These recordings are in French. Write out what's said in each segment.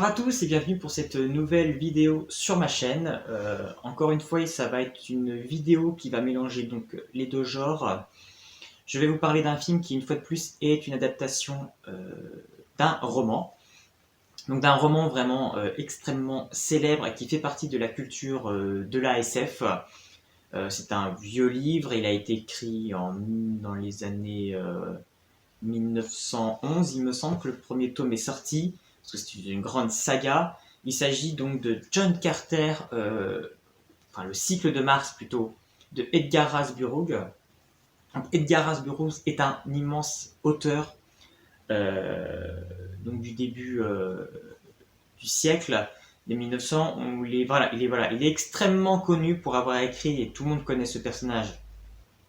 Bonjour à tous et bienvenue pour cette nouvelle vidéo sur ma chaîne. Encore une fois, ça va être une vidéo qui va mélanger donc les deux genres. Je vais vous parler d'un film qui, une fois de plus, est une adaptation d'un roman. Donc d'un roman vraiment extrêmement célèbre et qui fait partie de la culture de l'ASF. C'est un vieux livre, il a été écrit dans les années 1911, il me semble que le premier tome est sorti, parce que c'est une grande saga. Il s'agit donc de John Carter, enfin le cycle de Mars plutôt, de Edgar Rice Burroughs. Donc, Edgar Rice Burroughs est un immense auteur donc du début du siècle, des 1900, où il est extrêmement connu pour avoir écrit, et tout le monde connaît ce personnage,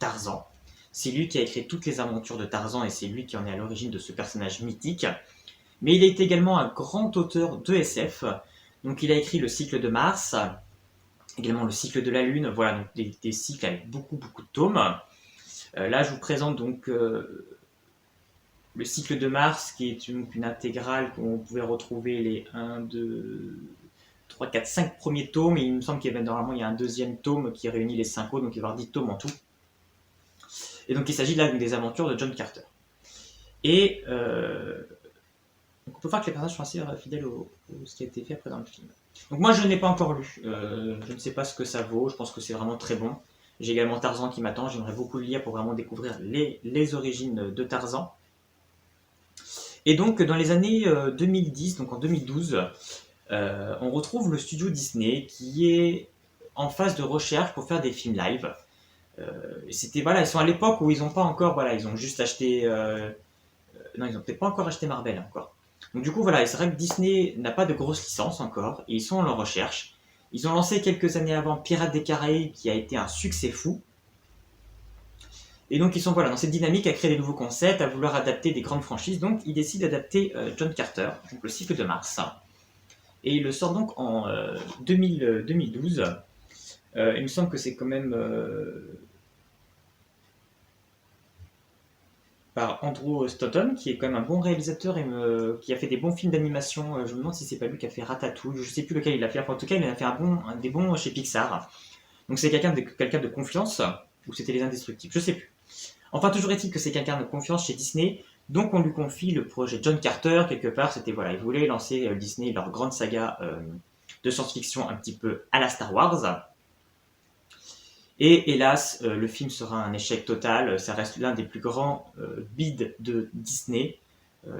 Tarzan. C'est lui qui a écrit toutes les aventures de Tarzan et c'est lui qui en est à l'origine de ce personnage mythique. Mais il est également un grand auteur de SF. Donc il a écrit le cycle de Mars, également le cycle de la Lune, voilà, donc des cycles avec beaucoup de tomes. Là je vous présente donc le cycle de Mars qui est une intégrale où on pouvait retrouver les 1, 2, 3, 4, 5 premiers tomes, et il me semble qu'il y avait normalement il y a un deuxième tome qui réunit les 5 autres, donc il va y avoir 10 tomes en tout. Et donc il s'agit là des aventures de John Carter. Et donc on peut voir que les personnages sont assez fidèles au ce qui a été fait après dans le film. Donc moi je n'ai pas encore lu, je ne sais pas ce que ça vaut, je pense que c'est vraiment très bon. J'ai également Tarzan qui m'attend, j'aimerais beaucoup le lire pour vraiment découvrir les origines de Tarzan. Et donc dans les années 2010, donc en 2012, on retrouve le studio Disney qui est en phase de recherche pour faire des films live. C'était voilà, ils sont à l'époque où ils n'ont pas encore, voilà, ils ont juste acheté, non, ils n'ont peut-être pas encore acheté Marvel encore. Donc du coup voilà, c'est vrai que Disney n'a pas de grosse licence encore, et ils sont en leur recherche. Ils ont lancé quelques années avant Pirates des Caraïbes qui a été un succès fou. Et donc ils sont voilà, dans cette dynamique à créer des nouveaux concepts, à vouloir adapter des grandes franchises. Donc ils décident d'adapter John Carter, donc le cycle de Mars. Et il le sort donc en 2012. Il me semble que c'est quand même par Andrew Stanton, qui est quand même un bon réalisateur et qui a fait des bons films d'animation. Je me demande si c'est pas lui qui a fait Ratatouille, je sais plus lequel il a fait. Enfin, en tout cas, il a fait des bons chez Pixar. Donc c'est quelqu'un de confiance, ou c'était les Indestructibles, je sais plus. Enfin, toujours est-il que c'est quelqu'un de confiance chez Disney. Donc on lui confie le projet John Carter, quelque part, c'était voilà, ils voulaient lancer Disney leur grande saga de science-fiction un petit peu à la Star Wars. Et hélas, le film sera un échec total, ça reste l'un des plus grands bids de Disney.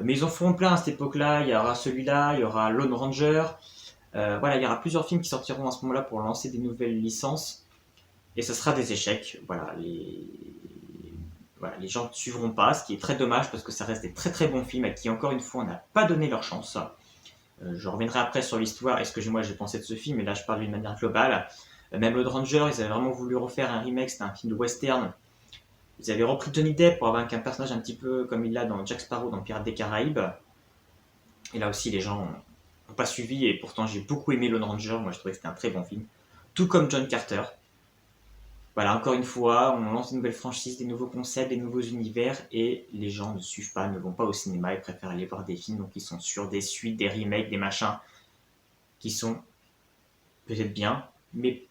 Mais ils en feront plein à cette époque-là, il y aura celui-là, il y aura Lone Ranger, voilà, il y aura plusieurs films qui sortiront à ce moment-là pour lancer des nouvelles licences, et ce sera des échecs, voilà, les gens ne suivront pas, ce qui est très dommage parce que ça reste des très bons films à qui encore une fois on n'a pas donné leur chance. Je reviendrai après sur l'histoire et ce que moi j'ai pensé de ce film, mais là je parle d'une manière globale. Même Lone Ranger, ils avaient vraiment voulu refaire un remake, c'était un film de western. Ils avaient repris Johnny Depp pour avoir un personnage un petit peu comme il l'a dans Jack Sparrow dans Pirates des Caraïbes. Et là aussi, les gens n'ont pas suivi, et pourtant j'ai beaucoup aimé Lone Ranger, moi je trouvais que c'était un très bon film. Tout comme John Carter. Voilà, encore une fois, on lance une nouvelle franchise, des nouveaux concepts, des nouveaux univers, et les gens ne suivent pas, ne vont pas au cinéma, ils préfèrent aller voir des films, donc ils sont sur des suites, des remakes, des machins, qui sont peut-être bien, mais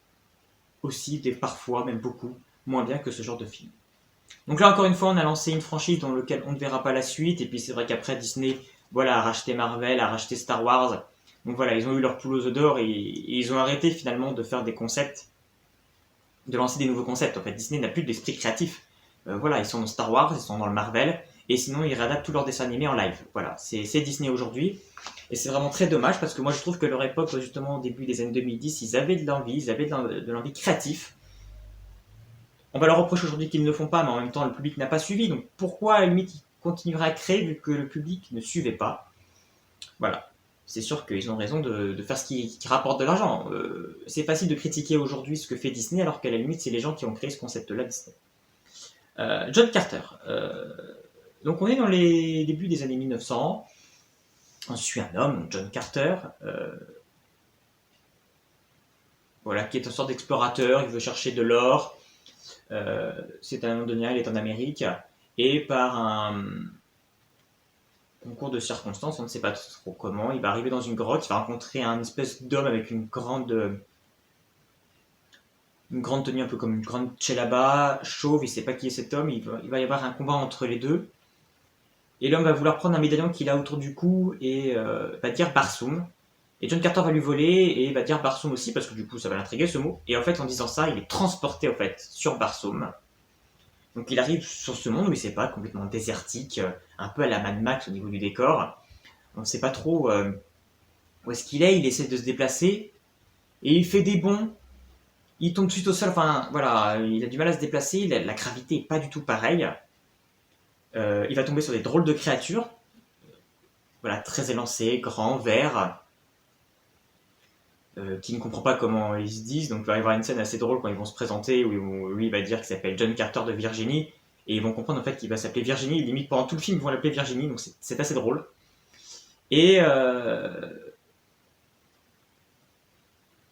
aussi parfois, même beaucoup, moins bien que ce genre de film. Donc là, encore une fois, on a lancé une franchise dans laquelle on ne verra pas la suite, et puis c'est vrai qu'après Disney, voilà, a racheté Marvel, a racheté Star Wars, donc voilà, ils ont eu leur poule aux œufs d'or, et ils ont arrêté finalement de faire des concepts, de lancer des nouveaux concepts. En fait, Disney n'a plus d'esprit créatif. Voilà, ils sont dans Star Wars, ils sont dans le Marvel, et sinon ils réadaptent tous leurs dessins animés en live. Voilà, c'est Disney aujourd'hui. Et c'est vraiment très dommage parce que moi je trouve que leur époque, justement au début des années 2010, ils avaient de l'envie, ils avaient de l'envie créative. On va leur reprocher aujourd'hui qu'ils ne le font pas, mais en même temps le public n'a pas suivi. Donc pourquoi à la limite ils continueraient à créer vu que le public ne suivait pas? Voilà. C'est sûr qu'ils ont raison de faire ce qui rapporte de l'argent. C'est facile de critiquer aujourd'hui ce que fait Disney alors qu'à la limite c'est les gens qui ont créé ce concept-là Disney. John Carter. Donc on est dans les débuts des années 1900. On suit un homme, John Carter, voilà, qui est une sorte d'explorateur, il veut chercher de l'or. C'est un Londonien, il est en Amérique, et par concours de circonstances, on ne sait pas trop comment. Il va arriver dans une grotte, il va rencontrer un espèce d'homme avec une grande tenue un peu comme une grande tchelaba, chauve, il sait pas qui est cet homme, il va y avoir un combat entre les deux. Et l'homme va vouloir prendre un médaillon qu'il a autour du cou et va dire Barsoum. Et John Carter va lui voler et va dire Barsoum aussi, parce que du coup ça va l'intriguer ce mot. Et en fait en disant ça, il est transporté en fait sur Barsoum. Donc il arrive sur ce monde où il sait pas, complètement désertique, un peu à la Mad Max au niveau du décor. On ne sait pas trop où est-ce qu'il est, il essaie de se déplacer et il fait des bonds. Il tombe suite au sol, enfin voilà, il a du mal à se déplacer, la gravité est pas du tout pareille. Il va tomber sur des drôles de créatures, voilà, très élancées, grands, verts, qui ne comprend pas comment ils se disent. Donc il va y avoir une scène assez drôle quand ils vont se présenter où lui il va dire qu'il s'appelle John Carter de Virginie et ils vont comprendre en fait qu'il va s'appeler Virginie. Limite pendant tout le film ils vont l'appeler Virginie, donc c'est assez drôle. Et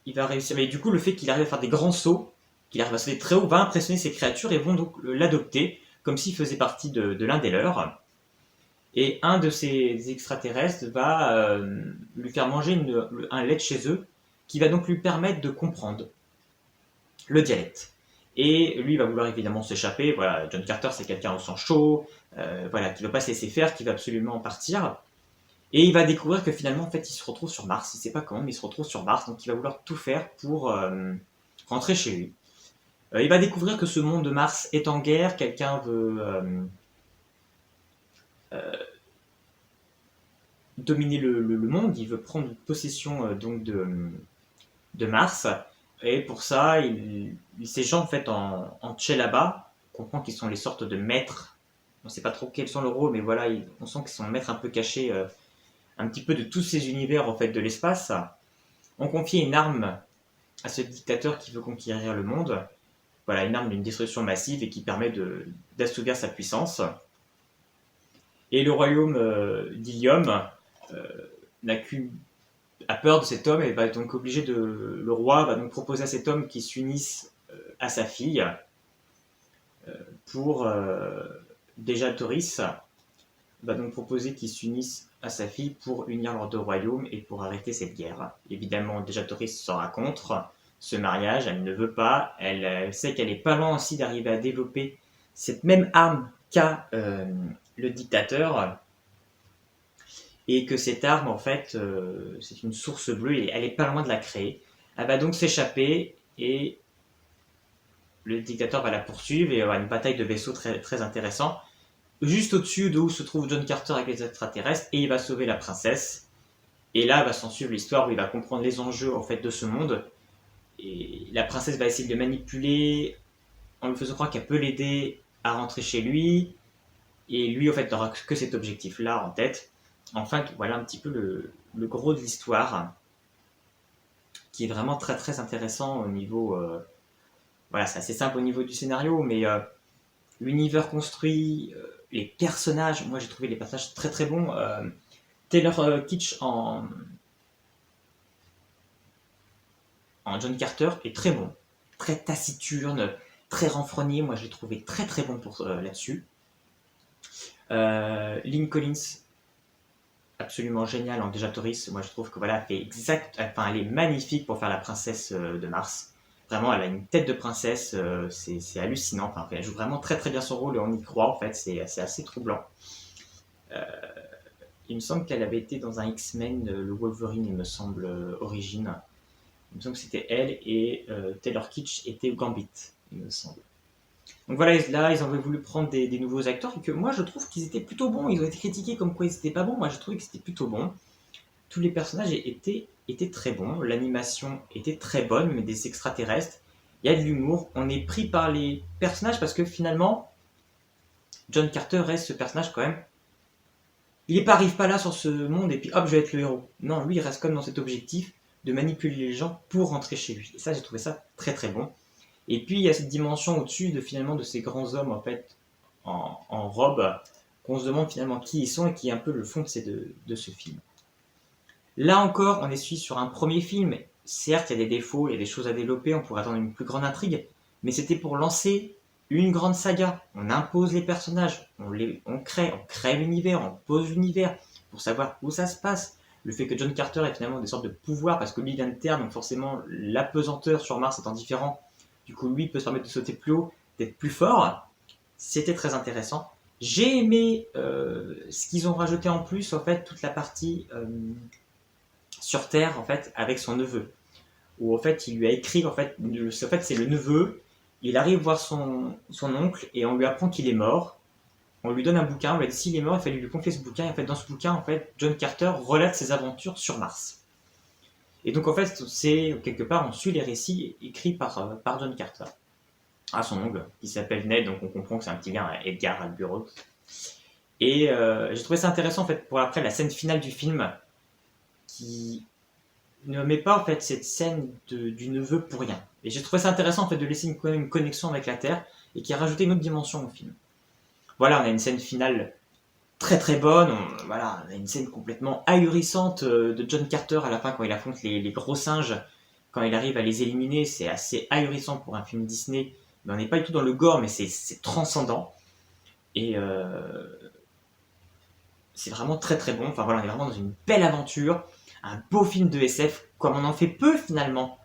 il va réussir. Mais du coup le fait qu'il arrive à faire des grands sauts, qu'il arrive à sauter très haut, va impressionner ces créatures et vont donc l'adopter comme s'il faisait partie de l'un des leurs. Et un de ces extraterrestres va lui faire manger un lait de chez eux qui va donc lui permettre de comprendre le dialecte. Et lui, il va vouloir évidemment s'échapper. Voilà, John Carter, c'est quelqu'un au sang chaud, voilà, qui ne va pas se laisser faire, qui va absolument partir. Et il va découvrir que finalement, en fait, il se retrouve sur Mars. Il ne sait pas comment, mais il se retrouve sur Mars. Donc, il va vouloir tout faire pour rentrer chez lui. Il va découvrir que ce monde de Mars est en guerre. Quelqu'un veut dominer le monde. Il veut prendre possession donc de Mars. Et pour ça, ces gens en fait en Tchelaba, on comprend qu'ils sont les sortes de maîtres. On ne sait pas trop quels sont leurs rôles, mais voilà, on sent qu'ils sont maîtres un peu cachés, un petit peu de tous ces univers en fait de l'espace. On confie une arme à ce dictateur qui veut conquérir le monde. Voilà, une arme d'une destruction massive et qui permet d'assouvir sa puissance. Et le royaume d'Ilium n'a qu'une a peur de cet homme et va donc le roi va donc proposer à cet homme qu'il s'unisse à sa fille pour déjà Toris va donc proposer qu'ils s'unissent à sa fille pour unir leurs deux royaumes et pour arrêter cette guerre. Évidemment, déjà Toris sera contre ce mariage, elle ne veut pas, elle sait qu'elle est pas loin aussi d'arriver à développer cette même arme qu'a le dictateur, et que cette arme, en fait, c'est une source bleue et elle est pas loin de la créer. Elle va donc s'échapper et le dictateur va la poursuivre et il y aura une bataille de vaisseaux très, très intéressant juste au-dessus d'où se trouve John Carter avec les extraterrestres et il va sauver la princesse. Et là va s'en suivre l'histoire où il va comprendre les enjeux en fait de ce monde. Et la princesse va essayer de le manipuler en lui faisant croire qu'elle peut l'aider à rentrer chez lui. Et lui, en fait, n'aura que cet objectif-là en tête. Enfin, voilà un petit peu le gros de l'histoire, qui est vraiment très très intéressant au niveau... voilà, c'est assez simple au niveau du scénario, mais l'univers construit, les personnages, moi j'ai trouvé les personnages très très bons. Taylor Kitsch en John Carter est très bon, très taciturne, très renfrogné, moi je l'ai trouvé très très bon pour là-dessus. Lynn Collins, absolument génial en Déjà Toris. Moi, je trouve que voilà, elle est magnifique pour faire la princesse de Mars. Vraiment, elle a une tête de princesse, c'est hallucinant. Enfin, elle joue vraiment très très bien son rôle et on y croit en fait. C'est assez troublant. Il me semble qu'elle avait été dans un X-Men, le Wolverine, il me semble, Origine. Il me semble que c'était elle et Taylor Kitsch était Gambit, il me semble. Donc voilà, là, ils avaient voulu prendre des nouveaux acteurs et que moi, je trouve qu'ils étaient plutôt bons. Ils ont été critiqués comme quoi ils étaient pas bons. Moi, je trouvais que c'était plutôt bon. Tous les personnages étaient très bons. L'animation était très bonne, mais des extraterrestres. Il y a de l'humour. On est pris par les personnages parce que finalement, John Carter reste ce personnage quand même. Arrive pas là sur ce monde et puis hop, je vais être le héros. Non, lui, il reste comme dans cet objectif de manipuler les gens pour rentrer chez lui. Et ça, j'ai trouvé ça très très bon. Et puis il y a cette dimension au-dessus de ces grands hommes en fait en robe qu'on se demande finalement qui ils sont et qui est un peu le fond de ce film. Là encore, on est sur un premier film. Certes, il y a des défauts, il y a des choses à développer, on pourrait attendre une plus grande intrigue, mais c'était pour lancer une grande saga, on impose les personnages, on crée l'univers, on pose l'univers pour savoir où ça se passe. Le fait que John Carter ait finalement des sortes de pouvoirs, parce que lui vient de Terre, donc forcément l'apesanteur sur Mars étant différent, du coup lui peut se permettre de sauter plus haut, d'être plus fort, c'était très intéressant. J'ai aimé ce qu'ils ont rajouté en plus, en fait, toute la partie sur Terre, en fait, avec son neveu. Où, en fait, il lui a écrit, en fait, c'est le neveu, il arrive voir son oncle et on lui apprend qu'il est mort. On lui donne un bouquin, on lui a dit s'il est mort, il fallait lui confier ce bouquin. Et en fait, dans ce bouquin, en fait, John Carter relate ses aventures sur Mars. Et donc, en fait, c'est quelque part, on suit les récits écrits par John Carter. À son oncle, qui s'appelle Ned, donc on comprend que c'est un petit gars, Edgar Albureau. Et j'ai trouvé ça intéressant, en fait, pour après la scène finale du film, qui ne met pas, en fait, cette scène du neveu pour rien. Et j'ai trouvé ça intéressant, en fait, de laisser une connexion avec la Terre, et qui a rajouté une autre dimension au film. Voilà, on a une scène finale très très bonne, on a une scène complètement ahurissante de John Carter à la fin, quand il affronte les gros singes, quand il arrive à les éliminer, c'est assez ahurissant pour un film Disney, mais on n'est pas du tout dans le gore, mais c'est transcendant. Et c'est vraiment très très bon. Enfin voilà, on est vraiment dans une belle aventure, un beau film de SF, comme on en fait peu finalement.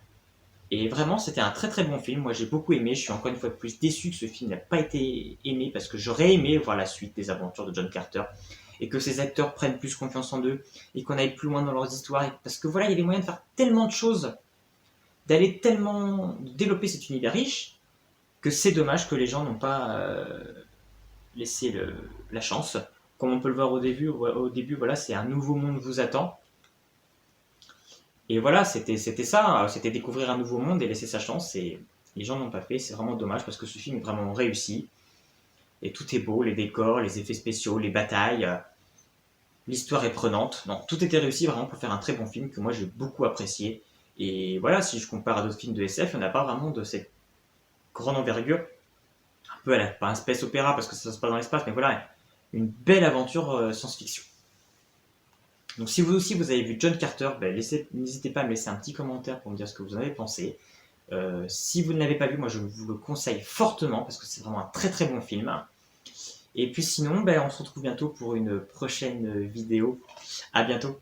Et vraiment, c'était un très très bon film. Moi, j'ai beaucoup aimé. Je suis encore une fois de plus déçu que ce film n'a pas été aimé parce que j'aurais aimé voir la suite des aventures de John Carter et que ces acteurs prennent plus confiance en eux et qu'on aille plus loin dans leurs histoires. Parce que voilà, il y avait moyen de faire tellement de choses, de développer cet univers riche que c'est dommage que les gens n'ont pas laissé la chance. Comme on peut le voir au début voilà, c'est un nouveau monde vous attend. Et voilà, c'était ça, c'était découvrir un nouveau monde et laisser sa chance. Et les gens n'ont pas fait, c'est vraiment dommage parce que ce film est vraiment réussi. Et tout est beau, les décors, les effets spéciaux, les batailles, l'histoire est prenante. Non, tout était réussi vraiment pour faire un très bon film que moi j'ai beaucoup apprécié. Et voilà, si je compare à d'autres films de SF, il n'y en a pas vraiment de cette grande envergure. Un peu pas un space opéra parce que ça se passe dans l'espace, mais voilà, une belle aventure science-fiction. Donc si vous aussi vous avez vu John Carter, n'hésitez pas à me laisser un petit commentaire pour me dire ce que vous en avez pensé. Si vous ne l'avez pas vu, moi je vous le conseille fortement parce que c'est vraiment un très très bon film. Et puis sinon, on se retrouve bientôt pour une prochaine vidéo. À bientôt.